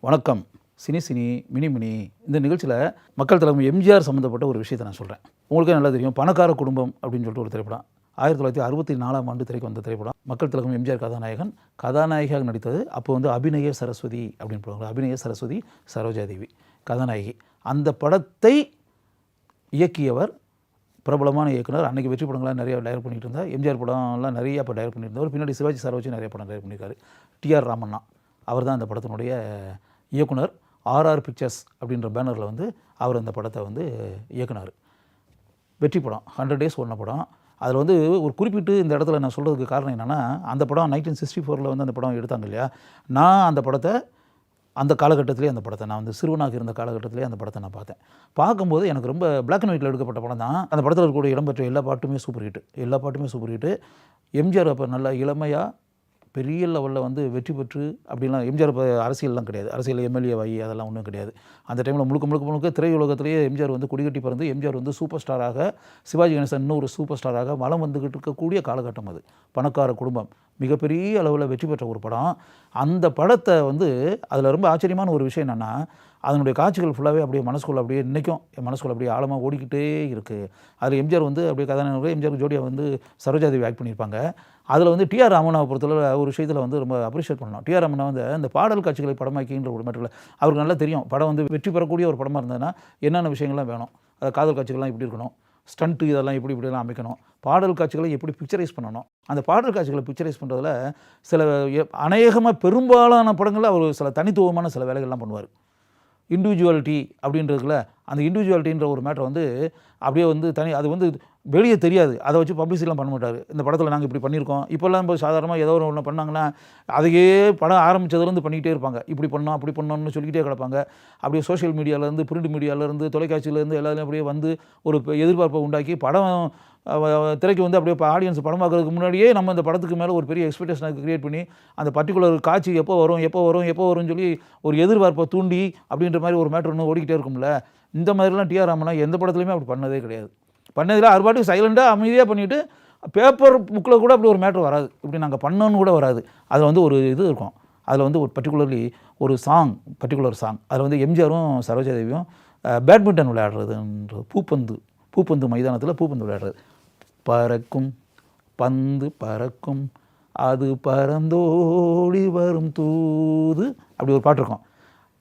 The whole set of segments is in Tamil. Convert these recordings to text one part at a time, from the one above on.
வணக்கம். சினி மினி இந்த நிகழ்ச்சியில் மக்கள் தலைமை எம்ஜிஆர் சம்மந்தப்பட்ட ஒரு விஷயத்தை நான் சொல்கிறேன். உங்களுக்கே நல்லா தெரியும், பணக்கார குடும்பம் அப்படின்னு சொல்லிட்டு ஒரு திரைப்படம் 1964 திரைக்கு வந்த திரைப்படம். மக்கள் தலைமை எம்ஜிஆர் கதாநாயகியாக நடித்தது. அப்போ வந்து அபிநய சரஸ்வதி அப்படின்னு போடுவாங்க. அபிநய சரஸ்வதி சரோஜாதேவி கதாநாயகி. அந்த படத்தை இயக்கியவர் பிரபலமான இயக்குனர். அன்றைக்கி வெற்றி படங்கள்லாம் நிறைய டைரக்ட் பண்ணிட்டு இருந்தார். எம்ஜிஆர் படம்லாம் நிறைய இப்போ டைரக்ட் பண்ணியிருந்தவர். பின்னாடி சிவாஜி சார் வச்சு நிறைய படம் டைரக்ட் பண்ணியிருக்காரு. டிஆர் ராமண்ணா அவர் தான் அந்த படத்தினுடைய இயக்குனர். ஆர்ஆர் பிக்சர்ஸ் அப்படின்ற பேனரில் வந்து அவர் அந்த படத்தை வந்து இயக்குனார். வெற்றி படம், 100 days ஓடின படம். அதில் வந்து ஒரு குறிப்பிட்டு இந்த இடத்துல நான் சொல்கிறதுக்கு காரணம் என்னென்னா, அந்த படம் 1964 வந்து அந்த படம் எடுத்தாங்க இல்லையா. நான் அந்த படத்தை அந்த காலகட்டத்திலே நான் வந்து சிறுவனாக இருந்த காலகட்டத்திலே அந்த படத்தை நான் பார்க்கும்போது எனக்கு ரொம்ப பிளாக் அண்ட் ஒயிட்டில் எடுக்கப்பட்ட படம் தான். அந்த படத்தில் இருக்கக்கூடிய இடம்பெற்ற எல்லா பாட்டுமே சூப்பர் ஹிட்டு. எம்ஜிஆர் அப்போ நல்லா இளமையாக பெரிய லெவலில் வந்து வெற்றி பெற்று அப்படின்லாம். எம்ஜிஆர் இப்போ அரசியல்லாம் கிடையாது, அரசியல் எம்எல்ஏ வாங்கி அதெல்லாம் ஒன்றும் கிடையாது. அந்த டைமில் முழுக்க திரையுலகத்திலேயே எம்ஜிஆர் வந்து குடிகட்டி பிறந்து எம்ஜிஆர் வந்து சூப்பர் ஸ்டாராக, சிவாஜி கணேசன் இன்னும் ஒரு சூப்பர் ஸ்டாராக வலம் வந்துக்கிட்டு இருக்கக்கூடிய காலகட்டம் அது. பணக்கார குடும்பம் மிகப்பெரிய அளவில் வெற்றி பெற்ற ஒரு படம். அந்த படத்தை வந்து அதில் ரொம்ப ஆச்சரியமான ஒரு விஷயம் என்னென்னா, அதனுடைய காட்சிகள் ஃபுல்லாகவே அப்படியே மனசுக்குள்ள அப்படியே இன்றைக்கும் என் மனசுக்குள்ள அப்படியே ஆழமாக ஓடிக்கிட்டே இருக்குது. அதில் எம்ஜிஆர் வந்து அப்படியே கதாநாயகர் எம்ஜிஆர் ஜோடியாக வந்து சரோஜாதேவி ஆக்ட் பண்ணியிருப்பாங்க. அதில் வந்து டிஆர் ராமண்ணாவை பொறுத்தளவு ஒரு விஷயத்தில் வந்து ரொம்ப அப்ரிஷியேட் பண்ணணும். டிஆர் ராமண்ணா வந்து அந்த பாடல் காட்சிகளை படமாக்கின்ற ஒரு மேட்டரில் அவருக்கு நல்லா தெரியும். படம் வந்து வெற்றி பெறக்கூடிய ஒரு படமாக இருந்ததுன்னா என்னென்ன விஷயங்கள்லாம் வேணும், அது காதல் காட்சிகள்லாம் எப்படி இருக்கணும், ஸ்டண்ட்டு இதெல்லாம் இப்படிலாம் அமைக்கணும், பாடல் காட்சிகளை எப்படி பிக்சரைஸ் பண்ணணும். அந்த பாடல் காட்சிகளை பிக்சரைஸ் பண்ணுறதுல சில அநேகமாக பெரும்பாலான படங்களில் அவர் சில தனித்துவமான சில வேலைகள்லாம் பண்ணுவார். இண்டிவிஜுவாலிட்டி அப்படின்றதுல அந்த இண்டிவிஜுவாலிட்டின்ற ஒரு மேட்டர் வந்து அப்படியே வந்து அது வந்து வெளியே தெரியாது. அதை வச்சு பப்ளிசிட்டிலாம் பண்ண மாட்டார். இந்த படத்தில் நாங்கள் இப்படி பண்ணியிருக்கோம். இப்போல்லாம் இப்போ சாதாரணமாக ஏதோ ஒன்று பண்ணாங்கன்னா அதையே படம் ஆரம்பித்ததுலேருந்து பண்ணிக்கிட்டே இருப்பாங்க. இப்படி பண்ணோம் அப்படி பண்ணோம்னு சொல்லிக்கிட்டே கிடப்பாங்க. அப்படியே சோஷியல் மீடியாவிலேருந்து, பிரிண்ட் மீடியாவிலேருந்து, தொலைக்காட்சியிலேருந்து எல்லாரும் அப்படியே வந்து ஒரு எதிர்பார்ப்பை உண்டாக்கி படம் திரைக்கு வந்து அப்படியே இப்போ ஆடியன்ஸ் படம் பார்க்குறதுக்கு முன்னாடியே நம்ம அந்த படத்துக்கு மேலே ஒரு பெரிய எக்ஸ்பெக்டேஷனை க்ரியேட் பண்ணி அந்த பர்டிகுலர் காட்சி எப்போ வரும்னு சொல்லி ஒரு எதிர்பார்ப்பை தூண்டி அப்படின்ற மாதிரி ஒரு மேட்ரு ஒன்று ஓடிக்கிட்டே இருக்கும்ல. இந்த மாதிரிலாம் டிஆர் ராமண்ணா எந்த படத்துலையுமே அப்படி பண்ணதே கிடையாது. பண்ணதில் அவர் பாட்டுக்கு சைலண்டாக அமைதியாக பண்ணிவிட்டு பேப்பர் புக்கில் கூட அப்படி ஒரு மேட்ரு வராது. இப்படி நாங்கள் பண்ணோன்னு கூட வராது. அதில் வந்து ஒரு இது இருக்கும். அதில் வந்து ஒரு பர்டிகுலர் சாங் அதில் வந்து எம்ஜிஆரும் சரோஜாதேவியும் பேட்மிண்டன் விளையாடுறதுன்ற பூப்பந்து மைதானத்தில் பூப்பந்து விளையாடுறது. பறக்கும் அது பறந்தோடி வரும் தூது அப்படி ஒரு பாட்டு இருக்கும்.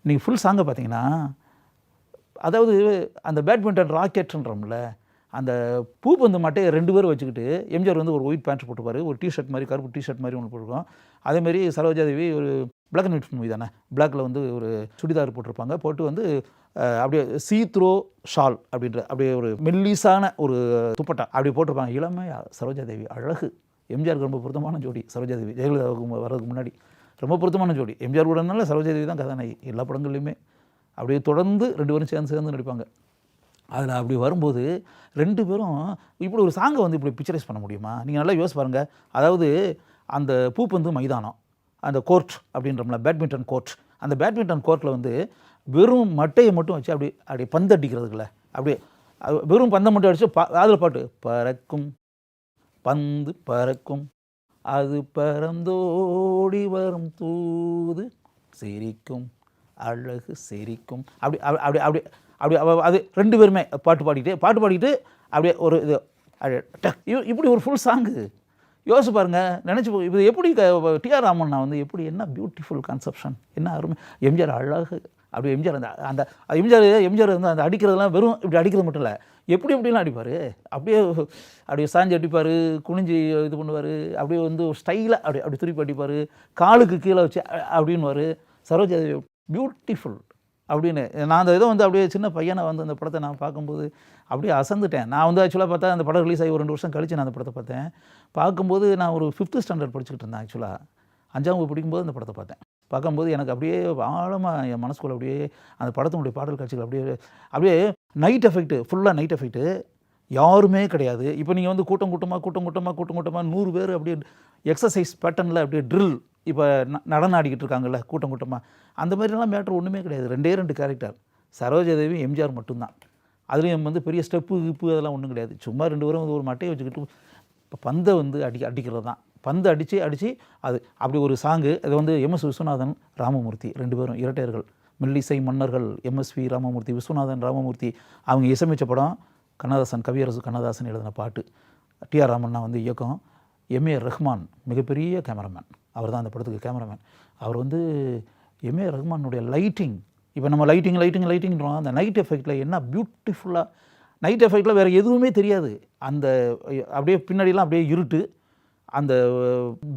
நீங்கள் ஃபுல் சாங்கை பார்த்தீங்கன்னா, அதாவது அந்த பேட்மிண்டன் ராக்கெட்டுன்றோம்ல, அந்த பூப்பந்து மட்டையை 2 பேர் வச்சுக்கிட்டு எம்ஜிஆர் வந்து ஒரு ஒயிட் பேண்ட் போட்டுப்பார், ஒரு டிஷர்ட் மாதிரி கருப்பு டிஷர்ட் மாதிரி ஒன்று போட்டிருக்கோம். அதேமாதிரி சரோஜாதேவி ஒரு பிளாக் அண்ட் ஒயிட் மூவி தானே, பிளாக்கில் வந்து ஒரு சுடிதார் போட்டிருப்பாங்க. போட்டு வந்து அப்படியே சீத்ரோ ஷால் அப்படின்ற அப்படியே ஒரு மெல்லிசான ஒரு துப்பட்டா அப்படி போட்டிருப்பாங்க. இளமையாக சரோஜாதேவி அழகு. எம்ஜிஆருக்கு ரொம்ப பொருத்தமான ஜோடி சரோஜாதேவி. ஜெயலலிதாவுக்கு வர்றதுக்கு முன்னாடி ரொம்ப பொருத்தமான ஜோடி. எம்ஜிஆர் கூடனால சரோஜாதேவி தான் கதாநாயகி எல்லா படங்கள்லையுமே. அப்படியே தொடர்ந்து 2 பேரும் சேர்ந்து நடிப்பாங்க. அதில் அப்படி வரும்போது 2 பேரும் இப்படி ஒரு சாங்கை வந்து இப்படி பிக்சரைஸ் பண்ண முடியுமா? நீங்கள் நல்லா யோசிச்சு பாருங்கள். அதாவது அந்த பூப்பந்து மைதானம், அந்த கோர்ட் அப்படின்றோம்ல, பேட்மிண்டன் கோர்ட். அந்த பேட்மிண்டன் கோர்ட்டில் வந்து வெறும் மட்டையை மட்டும் வச்சு அப்படியே பந்து அடிக்கிறதுக்குள்ள அப்படியே வெறும் பந்தை மட்டும் அடித்து அதில் பாட்டு பறக்கும் அது பறந்தோடி வரும் தூது சிரிக்கும் அழகு சிரிக்கும் அப்படி அப்படி அப்படி அப்படி அது 2 பேருமே பாட்டு பாடிக்கிட்டு அப்படியே ஒரு இது இப்படி ஒரு ஃபுல் சாங்கு. யோசிச்சு பாருங்கள், நினச்சி இது எப்படி டிஆர் ராமண்ணா வந்து எப்படி என்ன பியூட்டிஃபுல் கான்செப்ஷன், என்ன அருமை. எம்ஜிஆர் அழகு. அப்படி எம்ஜிஆர் அந்த எம்ஜிஆர் வந்து அந்த அடிக்கிறதுலாம் வெறும் இப்படி அடிக்கிறது மட்டும் இல்லை, எப்படிலாம் அடிப்பார். அப்படியே சாஞ்சி அடிப்பார், குனிஞ்சி இது பண்ணுவார், அப்படியே வந்து ஸ்டைலாக அப்படி திருப்பி அடிப்பார், காலுக்கு கீழே வச்சு அப்படின்னுவார். சரோஜாதேவி பியூட்டிஃபுல் அப்படின்னு. நான் அந்த இதை வந்து அப்படியே சின்ன பையனை வந்து அந்த படத்தை நான் பார்க்கும்போது அப்படியே அசந்துட்டேன். நான் வந்து ஆக்சுவலாக பார்த்தா அந்த படம் ரிலீஸ் ஆகி ஒரு 2 வருஷம் கழிச்சு நான் அந்த படத்தை பார்க்கும்போது நான் ஒரு 5th ஸ்டாண்டர்ட் படிச்சுக்கிட்டு இருந்தேன். ஆக்சுவலாக 5ஆம் வகுப்பு படிக்கும்போது அந்த படத்தை பார்க்கும்போது எனக்கு அப்படியே ஆழமாக என் மனசுக்குள்ள அப்படியே அந்த படத்தினுடைய பாடல் காட்சிகள் அப்படியே நைட் எஃபெக்ட்டு, ஃபுல்லாக நைட் எஃபெக்ட்டு, யாருமே கிடையாது. இப்போ நீங்கள் வந்து கூட்டமாக 100 பேர் அப்படியே எக்ஸசைஸ் பேட்டர்னில் அப்படியே ட்ரில் இப்போ நடனம் ஆடிக்கிட்டு இருக்காங்கல்ல கூட்டமாக, அந்த மாதிரிலாம் மேட்ரு ஒன்றுமே கிடையாது. 2 கேரக்டர், சரோஜாதேவி எம்ஜிஆர் மட்டும்தான். அதுலேயும் வந்து பெரிய ஸ்டெப்பு அதெல்லாம் ஒன்றும் கிடையாது. சும்மா 2 பேரும் வந்து ஒரு மட்டையை வச்சுக்கிட்டு இப்போ பந்தை வந்து அடிக்கிறது தான். பந்து அடித்து அது அப்படி ஒரு சாங்கு. அது வந்து எம்எஸ் விஸ்வநாதன், ராமமூர்த்தி 2 பேரும் இரட்டையர்கள். மெல்லிசை மன்னர்கள் எம்எஸ்வி ராமமூர்த்தி, விஸ்வநாதன் ராமமூர்த்தி அவங்க இசையமைச்ச படம். கண்ணதாசன், கவியரசு கண்ணதாசன் எழுதின பாட்டு. டிஆர் ராமண்ணா வந்து இயக்கம். எம்ஏ ரஹ்மான் மிகப்பெரிய கேமராமேன், அவர் தான் அந்த படத்துக்கு கேமராமேன். அவர் வந்து எம்ஏ ரஹ்மானுடைய லைட்டிங், இப்போ நம்ம லைட்டிங்கிறோம், அந்த நைட் எஃபெக்டில் என்ன பியூட்டிஃபுல்லாக, நைட் எஃபெக்டில் வேறு எதுவுமே தெரியாது. அந்த அப்படியே பின்னாடிலாம் அப்படியே இருட்டு, அந்த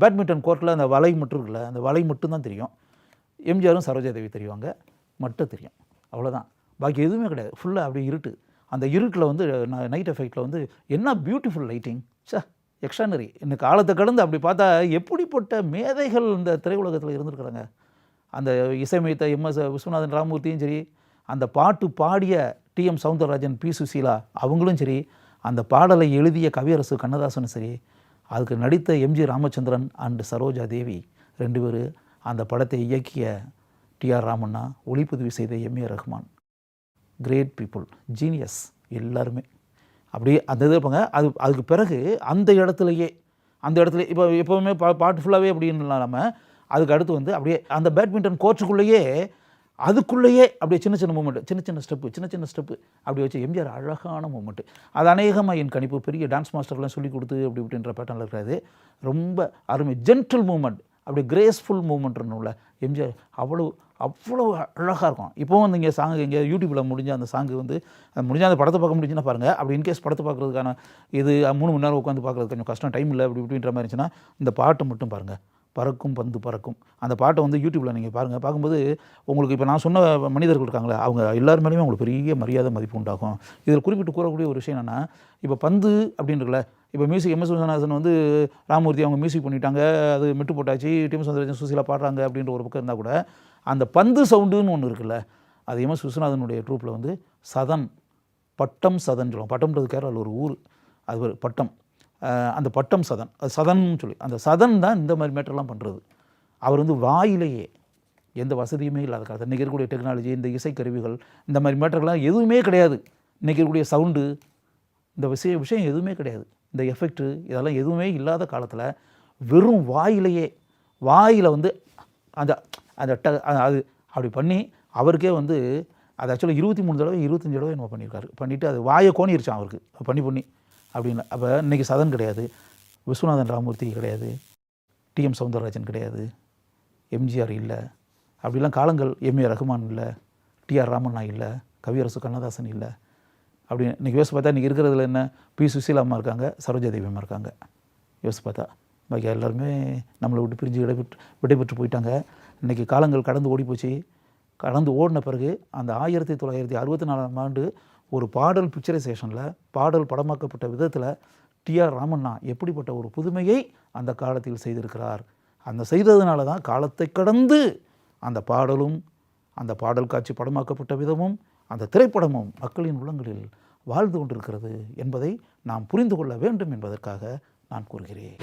பேட்மிண்டன் கோர்ட்டில் அந்த வலை மட்டும் இருக்குல்ல, அந்த வலை மட்டும்தான் தெரியும். எம்ஜிஆரும் சரோஜாதேவி தெரிவாங்க மட்டும் தெரியும், அவ்வளோதான். பாக்கி எதுவுமே கிடையாது, ஃபுல்லாக அப்படியே இருட்டு. அந்த இருட்டில் வந்து நைட் எஃபெக்டில் வந்து என்ன பியூட்டிஃபுல் லைட்டிங், எக்ஸ்ட்ரானரி. இந்த காலத்தை கடந்து அப்படி பார்த்தா எப்படிப்பட்ட மேதைகள் இந்த திரையுலகத்தில் இருந்திருக்கிறாங்க. அந்த இசையமைத்த எம்எஸ் விஸ்வநாதன் ராமமூர்த்தியும் சரி, அந்த பாட்டு பாடிய டிஎம் சௌந்தரராஜன், பி சுசீலா அவங்களும் சரி, அந்த பாடலை எழுதிய கவியரசு கண்ணதாசனும் சரி, அதுக்கு நடித்த எம்ஜி ராமச்சந்திரன் அண்ட் சரோஜா தேவி 2 பேர், அந்த படத்தை இயக்கிய டிஆர் ராமண்ணா, ஒளிப்பதிவு செய்த MA Rahman. Great people, genius எல்லாருமே. அப்படியே அந்த இது இருப்பாங்க. அதுக்கு பிறகு அந்த இடத்துலையே இப்போ எப்போவுமே பாட்டு ஃபுல்லாகவே அப்படின்னு இல்லாமல் அதுக்கு அடுத்து வந்து அப்படியே அந்த பேட்மிண்டன் கோர்ட்டுக்குள்ளேயே அதுக்குள்ளேயே அப்படியே சின்ன மூமெண்ட்டு, சின்ன ஸ்டெப்பு அப்படி வச்சு எம்ஜிஆர் அழகான மூமெண்ட்டு. அது அநேகமாக என் கணிப்பு பெரிய டான்ஸ் மாஸ்டர்லாம் சொல்லி கொடுத்து அப்படி இப்படின்ற பேட்டர்னில் இருக்காது. ரொம்ப அருமை, ஜென்டில் மூமெண்ட், அப்படியே கிரேஸ்ஃபுல் மூமெண்ட்னுள்ள எம்ஜிஆர் அவ்வளோ அழகாக இருக்கும். இப்போவும் நீங்கள் சாங்கு இங்கே யூடியூப்பில் முடிஞ்ச அந்த சாங்கு வந்து முடிஞ்சால் அந்த படத்தை பார்க்க முடிஞ்சுன்னா பாருங்கள். அப்படி இன்கேஸ் படத்தை பார்க்குறதுக்கான இது 3 மணி நேரம் உட்காந்து பார்க்குறது கொஞ்சம் கஷ்டம், டைம் இல்லை அப்படி இப்படின்ற மாதிரி இருந்துச்சுன்னா இந்த பாட்டை மட்டும் பாருங்கள். பறக்கும் பந்து பறக்கும், அந்த பாட்டை வந்து யூடியூப்பில் நீங்கள் பாருங்கள். பார்க்கும்போது உங்களுக்கு இப்போ நான் சொன்ன மனிதர்கள் இருக்காங்களே, அவங்க எல்லார் மேலேயுமே உங்களுக்கு பெரிய மரியாதை மதிப்பு உண்டாகும். இதில் குறிப்பிட்டு கூறக்கூடிய ஒரு விஷயம் என்னென்னா, இப்போ பந்து அப்படின்றல இப்போ மியூசிக் எம்எஸ் விஸ்வநாதன் வந்து ராமமூர்த்தி அவங்க மியூசிக் பண்ணிட்டாங்க, அது மெட்டு போட்டாச்சு, டிஎம் சௌந்தரராஜன் சுசீலா பாடுறாங்க அப்படின்ற ஒரு பக்கம் இருந்தால் கூட, அந்த பந்து சவுண்டுன்னு ஒன்று இருக்குல்ல, அது எம்எஸ் விஸ்வநாதனுடைய ட்ரூப்பில் வந்து சதன், பட்டம் சதன் சொல்லுவோம். பட்டம்ன்றது கேரளாவில் ஒரு ஊர், அது ஒரு பட்டம். அந்த பட்டம் சதன், அது சதன்னு சொல்லி, அந்த சதன் தான் இந்த மாதிரி மேட்டர்லாம் பண்ணுறது. அவர் வந்து வாயிலேயே எந்த வசதியுமே இல்லாத காலத்தில், இன்றைக்கி இருக்கக்கூடிய டெக்னாலஜி, இந்த இசைக்கருவிகள், இந்த மாதிரி மேட்டர்லாம் எதுவுமே கிடையாது. இன்றைக்கி இருக்கக்கூடிய சவுண்டு, இந்த விஷயம் எதுவுமே கிடையாது. இந்த எஃபெக்ட்டு இதெல்லாம் எதுவுமே இல்லாத காலத்தில் வெறும் வாயில் வந்து அந்த அந்த அது அப்படி பண்ணி அவருக்கே வந்து அது ஆக்சுவலாக 23 தடவை 25 தடவை என்ன பண்ணியிருக்காரு. பண்ணிவிட்டு அது வாயை கோணிருச்சான் அவருக்கு பண்ணி அப்படின்னு. அப்போ இன்றைக்கி சதன் கிடையாது, விஸ்வநாதன் ராமமூர்த்தி கிடையாது, டிஎம் சௌந்தரராஜன் கிடையாது, எம்ஜிஆர் இல்லை, அப்படிலாம் காலங்கள். எம்ஏ ரஹ்மான் இல்லை, டிஆர் ராமண்ணா இல்லை, கவியரசு கண்ணதாசன் இல்லை. அப்படி இன்றைக்கி யோசிச்சு பார்த்தா இன்றைக்கி இருக்கிறதுல என்ன, பி சுசீலா அம்மா இருக்காங்க, சரோஜா தேவி அம்மா இருக்காங்க. யோசிச்சு பார்த்தா பாக்கி எல்லாருமே நம்மளை விட்டு பிரிஞ்சு விடைபெற்று போயிட்டாங்க. இன்றைக்கி காலங்கள் கடந்து ஓடிப்போச்சு. கடந்து ஓடின பிறகு அந்த 1964ஆம் ஆண்டு ஒரு பாடல் பிக்சரைசேஷனில், பாடல் படமாக்கப்பட்ட விதத்தில் டிஆர் ராமண்ணா எப்படிப்பட்ட ஒரு புதுமையை அந்த காலத்தில் செய்திருக்கிறார். அந்த செய்ததுனால தான் காலத்தை கடந்து அந்த பாடலும், அந்த பாடல் காட்சி படமாக்கப்பட்ட விதமும், அந்த திரைப்படமும் மக்களின் உள்ளங்களில் வாழ்ந்து கொண்டிருக்கிறது என்பதை நாம் புரிந்து கொள்ள வேண்டும் என்பதற்காக நான் கூறுகிறேன்.